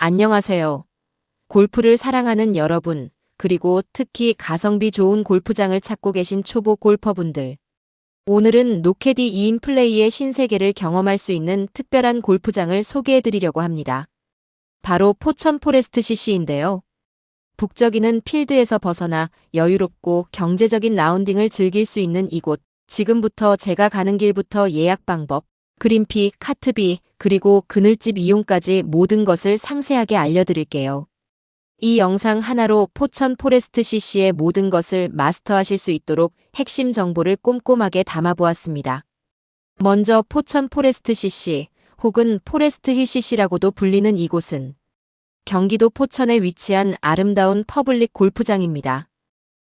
안녕하세요. 골프를 사랑하는 여러분, 그리고 특히 가성비 좋은 골프장을 찾고 계신 초보 골퍼분들. 오늘은 노캐디 2인 플레이의 신세계를 경험할 수 있는 특별한 골프장을 소개해 드리려고 합니다. 바로 포천 포레스트 CC인데요. 북적이는 필드에서 벗어나 여유롭고 경제적인 라운딩을 즐길 수 있는 이곳. 지금부터 제가 가는 길부터 예약 방법, 그린피, 카트비, 그리고 그늘집 이용까지 모든 것을 상세하게 알려드릴게요. 이 영상 하나로 포천 포레스트 CC의 모든 것을 마스터하실 수 있도록 핵심 정보를 꼼꼼하게 담아보았습니다. 먼저 포천 포레스트 CC, 혹은 포레스트 힐 CC라고도 불리는 이곳은 경기도 포천에 위치한 아름다운 퍼블릭 골프장입니다.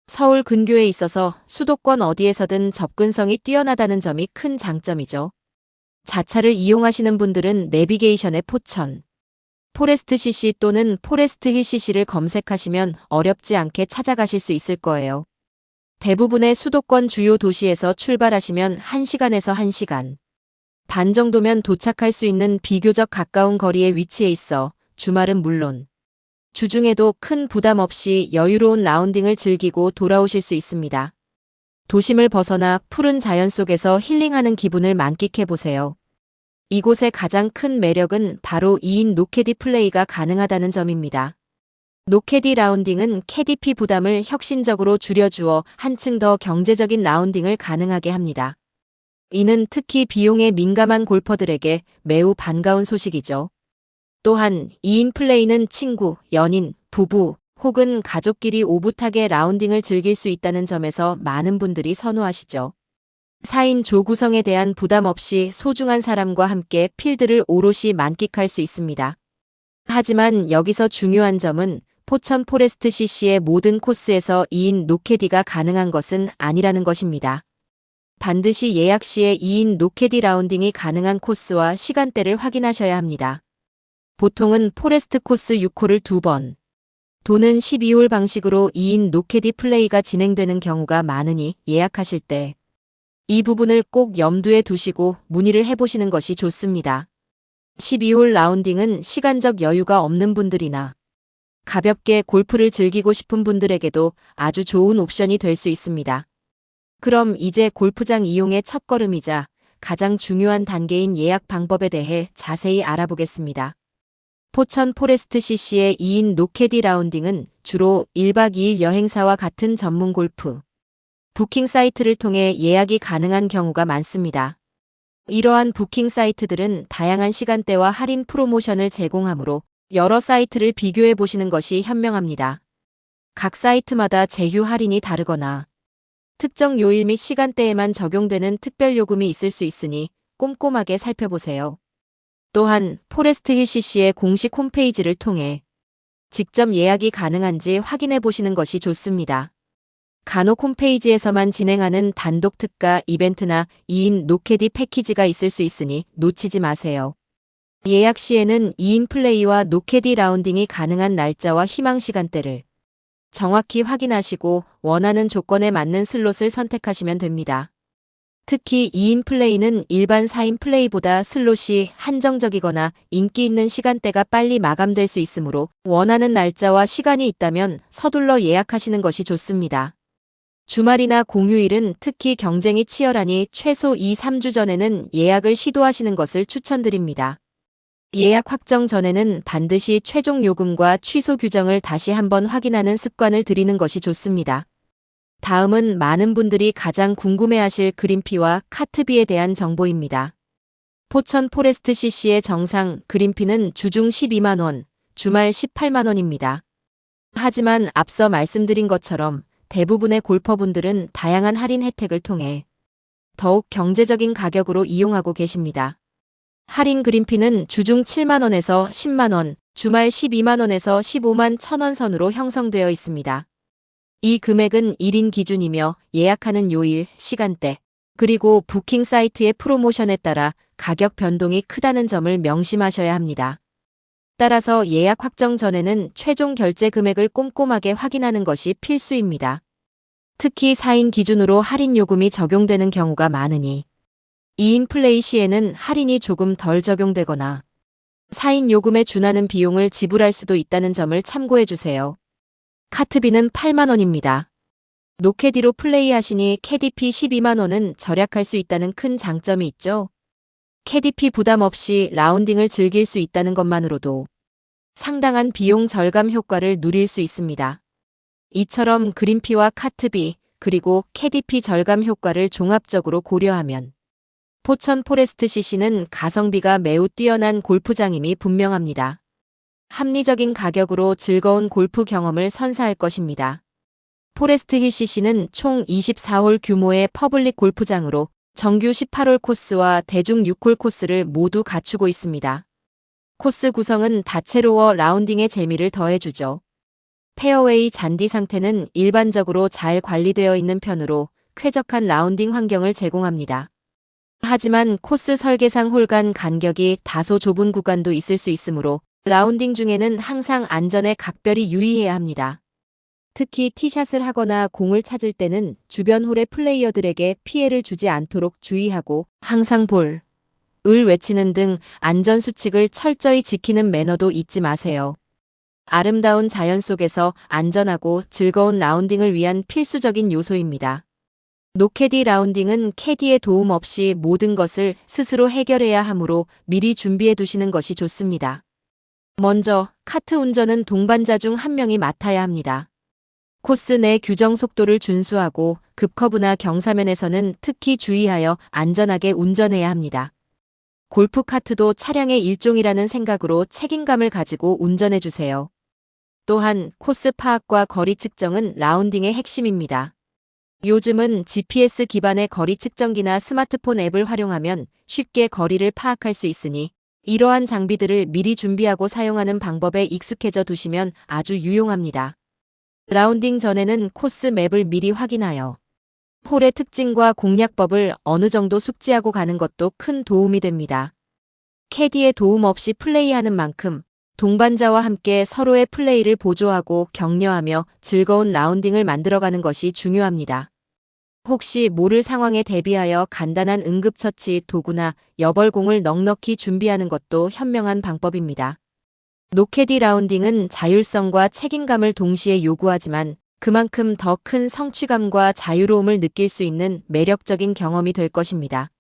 서울 근교에 있어서 수도권 어디에서든 접근성이 뛰어나다는 점이 큰 장점이죠. 자차를 이용하시는 분들은 내비게이션에 포천, 포레스트 CC 또는 포레스트 힐 CC를 검색하시면 어렵지 않게 찾아가실 수 있을 거예요. 대부분의 수도권 주요 도시에서 출발하시면 1시간에서 1시간 반 정도면 도착할 수 있는 비교적 가까운 거리에 위치해 있어 주말은 물론 주중에도 큰 부담 없이 여유로운 라운딩을 즐기고 돌아오실 수 있습니다. 도심을 벗어나 푸른 자연 속에서 힐링하는 기분을 만끽해보세요. 이곳의 가장 큰 매력은 바로 2인 노캐디 플레이가 가능하다는 점입니다. 노캐디 라운딩은 캐디피 부담을 혁신적으로 줄여주어 한층 더 경제적인 라운딩을 가능하게 합니다. 이는 특히 비용에 민감한 골퍼들에게 매우 반가운 소식이죠. 또한 2인 플레이는 친구, 연인, 부부 혹은 가족끼리 오붓하게 라운딩을 즐길 수 있다는 점에서 많은 분들이 선호하시죠. 4인 조구성에 대한 부담 없이 소중한 사람과 함께 필드를 오롯이 만끽할 수 있습니다. 하지만 여기서 중요한 점은 포천 포레스트 CC의 모든 코스에서 2인 노캐디가 가능한 것은 아니라는 것입니다. 반드시 예약 시에 2인 노캐디 라운딩이 가능한 코스와 시간대를 확인하셔야 합니다. 보통은 포레스트 코스 6홀을 2번, 도는 12홀 방식으로 2인 노캐디 플레이가 진행되는 경우가 많으니 예약하실 때 이 부분을 꼭 염두에 두시고 문의를 해보시는 것이 좋습니다. 12홀 라운딩은 시간적 여유가 없는 분들이나 가볍게 골프를 즐기고 싶은 분들에게도 아주 좋은 옵션이 될 수 있습니다. 그럼 이제 골프장 이용의 첫걸음이자 가장 중요한 단계인 예약 방법에 대해 자세히 알아보겠습니다. 포천 포레스트 CC의 2인 노캐디 라운딩은 주로 1박 2일 여행사와 같은 전문 골프 부킹 사이트를 통해 예약이 가능한 경우가 많습니다. 이러한 부킹 사이트들은 다양한 시간대와 할인 프로모션을 제공하므로 여러 사이트를 비교해 보시는 것이 현명합니다. 각 사이트마다 제휴 할인이 다르거나 특정 요일 및 시간대에만 적용되는 특별 요금이 있을 수 있으니 꼼꼼하게 살펴보세요. 또한 포레스트 힐 CC의 공식 홈페이지를 통해 직접 예약이 가능한지 확인해 보시는 것이 좋습니다. 간혹 홈페이지에서만 진행하는 단독 특가 이벤트나 2인 노캐디 패키지가 있을 수 있으니 놓치지 마세요. 예약 시에는 2인 플레이와 노캐디 라운딩이 가능한 날짜와 희망 시간대를 정확히 확인하시고 원하는 조건에 맞는 슬롯을 선택하시면 됩니다. 특히 2인 플레이는 일반 4인 플레이보다 슬롯이 한정적이거나 인기 있는 시간대가 빨리 마감될 수 있으므로 원하는 날짜와 시간이 있다면 서둘러 예약하시는 것이 좋습니다. 주말이나 공휴일은 특히 경쟁이 치열하니 최소 2-3주 전에는 예약을 시도하시는 것을 추천드립니다. 예약 확정 전에는 반드시 최종 요금과 취소 규정을 다시 한번 확인하는 습관을 들이는 것이 좋습니다. 다음은 많은 분들이 가장 궁금해하실 그린피와 카트비에 대한 정보입니다. 포천 포레스트 CC의 정상 그린피는 주중 12만원, 주말 18만원입니다. 하지만 앞서 말씀드린 것처럼 대부분의 골퍼분들은 다양한 할인 혜택을 통해 더욱 경제적인 가격으로 이용하고 계십니다. 할인 그린피는 주중 7만원에서 10만원, 주말 12만원에서 15만 1천원 선으로 형성되어 있습니다. 이 금액은 1인 기준이며 예약하는 요일, 시간대, 그리고 부킹 사이트의 프로모션에 따라 가격 변동이 크다는 점을 명심하셔야 합니다. 따라서 예약 확정 전에는 최종 결제 금액을 꼼꼼하게 확인하는 것이 필수입니다. 특히 4인 기준으로 할인 요금이 적용되는 경우가 많으니 2인 플레이 시에는 할인이 조금 덜 적용되거나 4인 요금에 준하는 비용을 지불할 수도 있다는 점을 참고해 주세요. 카트비는 8만 원입니다. 노캐디로 플레이하시니 캐디피 12만 원은 절약할 수 있다는 큰 장점이 있죠. 캐디피 부담 없이 라운딩을 즐길 수 있다는 것만으로도 상당한 비용 절감 효과를 누릴 수 있습니다. 이처럼 그린피와 카트비, 그리고 캐디피 절감 효과를 종합적으로 고려하면 포천 포레스트 CC는 가성비가 매우 뛰어난 골프장임이 분명합니다. 합리적인 가격으로 즐거운 골프 경험을 선사할 것입니다. 포레스트 힐 CC는 총 24홀 규모의 퍼블릭 골프장으로 정규 18홀 코스와 대중 6홀 코스를 모두 갖추고 있습니다. 코스 구성은 다채로워 라운딩의 재미를 더해주죠. 페어웨이 잔디 상태는 일반적으로 잘 관리되어 있는 편으로 쾌적한 라운딩 환경을 제공합니다. 하지만 코스 설계상 홀 간 간격이 다소 좁은 구간도 있을 수 있으므로 라운딩 중에는 항상 안전에 각별히 유의해야 합니다. 특히 티샷을 하거나 공을 찾을 때는 주변 홀의 플레이어들에게 피해를 주지 않도록 주의하고 항상 볼을 외치는 등 안전수칙을 철저히 지키는 매너도 잊지 마세요. 아름다운 자연 속에서 안전하고 즐거운 라운딩을 위한 필수적인 요소입니다. 노캐디 라운딩은 캐디의 도움 없이 모든 것을 스스로 해결해야 하므로 미리 준비해 두시는 것이 좋습니다. 먼저 카트 운전은 동반자 중 한 명이 맡아야 합니다. 코스 내 규정 속도를 준수하고 급커브나 경사면에서는 특히 주의하여 안전하게 운전해야 합니다. 골프 카트도 차량의 일종이라는 생각으로 책임감을 가지고 운전해 주세요. 또한 코스 파악과 거리 측정은 라운딩의 핵심입니다. 요즘은 GPS 기반의 거리 측정기나 스마트폰 앱을 활용하면 쉽게 거리를 파악할 수 있으니 이러한 장비들을 미리 준비하고 사용하는 방법에 익숙해져 두시면 아주 유용합니다. 라운딩 전에는 코스 맵을 미리 확인하여 홀의 특징과 공략법을 어느 정도 숙지하고 가는 것도 큰 도움이 됩니다. 캐디의 도움 없이 플레이하는 만큼 동반자와 함께 서로의 플레이를 보조하고 격려하며 즐거운 라운딩을 만들어가는 것이 중요합니다. 혹시 모를 상황에 대비하여 간단한 응급처치 도구나 여벌공을 넉넉히 준비하는 것도 현명한 방법입니다. 노캐디 라운딩은 자율성과 책임감을 동시에 요구하지만 그만큼 더 큰 성취감과 자유로움을 느낄 수 있는 매력적인 경험이 될 것입니다.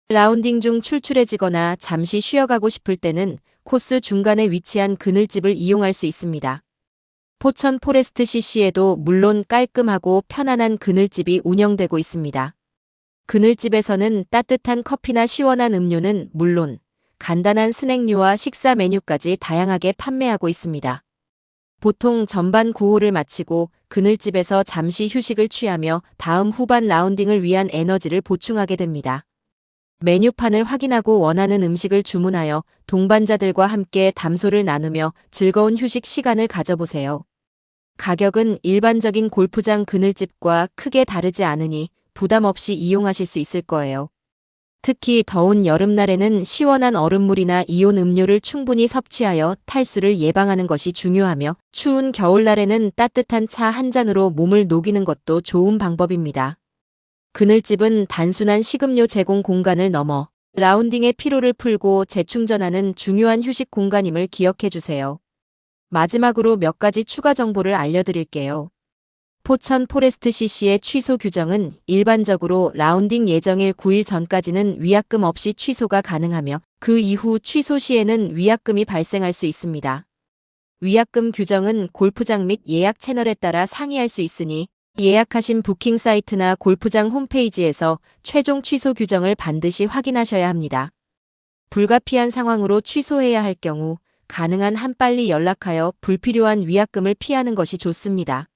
라운딩 중 출출해지거나 잠시 쉬어가고 싶을 때는 코스 중간에 위치한 그늘집을 이용할 수 있습니다. 포천 포레스트 CC에도 물론 깔끔하고 편안한 그늘집이 운영되고 있습니다. 그늘집에서는 따뜻한 커피나 시원한 음료는 물론 간단한 스낵류와 식사 메뉴까지 다양하게 판매하고 있습니다. 보통 전반 9홀을 마치고 그늘집에서 잠시 휴식을 취하며 다음 후반 라운딩을 위한 에너지를 보충하게 됩니다. 메뉴판을 확인하고 원하는 음식을 주문하여 동반자들과 함께 담소를 나누며 즐거운 휴식 시간을 가져보세요. 가격은 일반적인 골프장 그늘집과 크게 다르지 않으니 부담 없이 이용하실 수 있을 거예요. 특히 더운 여름날에는 시원한 얼음물이나 이온 음료를 충분히 섭취하여 탈수를 예방하는 것이 중요하며 추운 겨울날에는 따뜻한 차 한 잔으로 몸을 녹이는 것도 좋은 방법입니다. 그늘집은 단순한 식음료 제공 공간을 넘어 라운딩의 피로를 풀고 재충전하는 중요한 휴식 공간임을 기억해 주세요. 마지막으로 몇 가지 추가 정보를 알려드릴게요. 포천 포레스트 CC의 취소 규정은 일반적으로 라운딩 예정일 9일 전까지는 위약금 없이 취소가 가능하며 그 이후 취소 시에는 위약금이 발생할 수 있습니다. 위약금 규정은 골프장 및 예약 채널에 따라 상이할 수 있으니 예약하신 부킹 사이트나 골프장 홈페이지에서 최종 취소 규정을 반드시 확인하셔야 합니다. 불가피한 상황으로 취소해야 할 경우 가능한 한 빨리 연락하여 불필요한 위약금을 피하는 것이 좋습니다.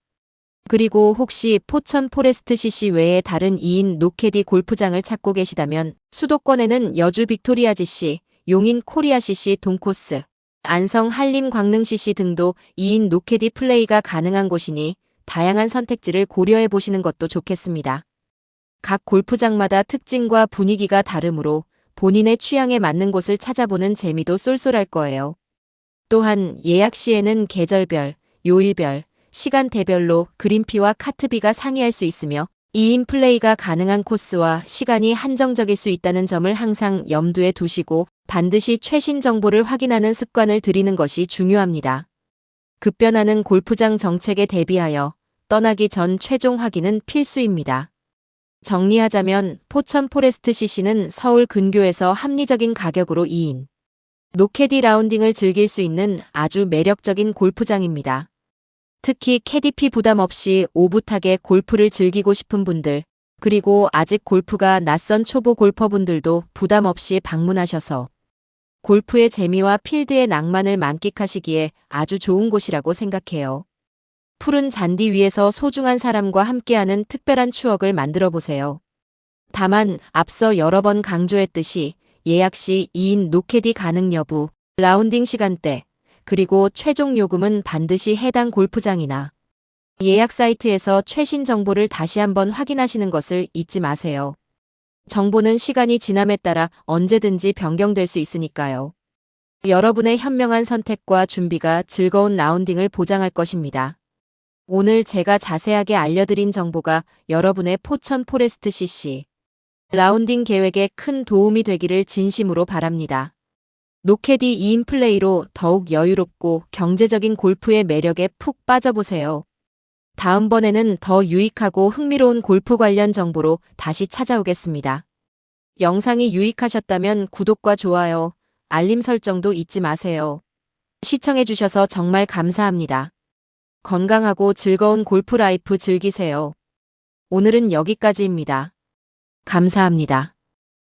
그리고 혹시 포천 포레스트 CC 외에 다른 2인 노캐디 골프장을 찾고 계시다면 수도권에는 여주 빅토리아 GC, 용인 코리아 CC 동코스, 안성 한림 광릉 CC 등도 2인 노캐디 플레이가 가능한 곳이니 다양한 선택지를 고려해 보시는 것도 좋겠습니다. 각 골프장마다 특징과 분위기가 다르므로 본인의 취향에 맞는 곳을 찾아보는 재미도 쏠쏠할 거예요. 또한 예약 시에는 계절별, 요일별, 시간대별로 그린피와 카트비가 상이할 수 있으며 2인 플레이가 가능한 코스와 시간이 한정적일 수 있다는 점을 항상 염두에 두시고 반드시 최신 정보를 확인하는 습관을 들이는 것이 중요합니다. 급변하는 골프장 정책에 대비하여 떠나기 전 최종 확인은 필수입니다. 정리하자면 포천 포레스트 CC는 서울 근교에서 합리적인 가격으로 2인 노캐디 라운딩을 즐길 수 있는 아주 매력적인 골프장입니다. 특히 캐디피 부담 없이 오붓하게 골프를 즐기고 싶은 분들, 그리고 아직 골프가 낯선 초보 골퍼분들도 부담 없이 방문하셔서 골프의 재미와 필드의 낭만을 만끽하시기에 아주 좋은 곳이라고 생각해요. 푸른 잔디 위에서 소중한 사람과 함께하는 특별한 추억을 만들어 보세요. 다만 앞서 여러 번 강조했듯이 예약 시 2인 노캐디 가능 여부, 라운딩 시간대, 그리고 최종 요금은 반드시 해당 골프장이나 예약 사이트에서 최신 정보를 다시 한번 확인하시는 것을 잊지 마세요. 정보는 시간이 지남에 따라 언제든지 변경될 수 있으니까요. 여러분의 현명한 선택과 준비가 즐거운 라운딩을 보장할 것입니다. 오늘 제가 자세하게 알려드린 정보가 여러분의 포천 포레스트 CC 라운딩 계획에 큰 도움이 되기를 진심으로 바랍니다. 노캐디 2인 플레이로 더욱 여유롭고 경제적인 골프의 매력에 푹 빠져보세요. 다음번에는 더 유익하고 흥미로운 골프 관련 정보로 다시 찾아오겠습니다. 영상이 유익하셨다면 구독과 좋아요, 알림 설정도 잊지 마세요. 시청해주셔서 정말 감사합니다. 건강하고 즐거운 골프 라이프 즐기세요. 오늘은 여기까지입니다. 감사합니다.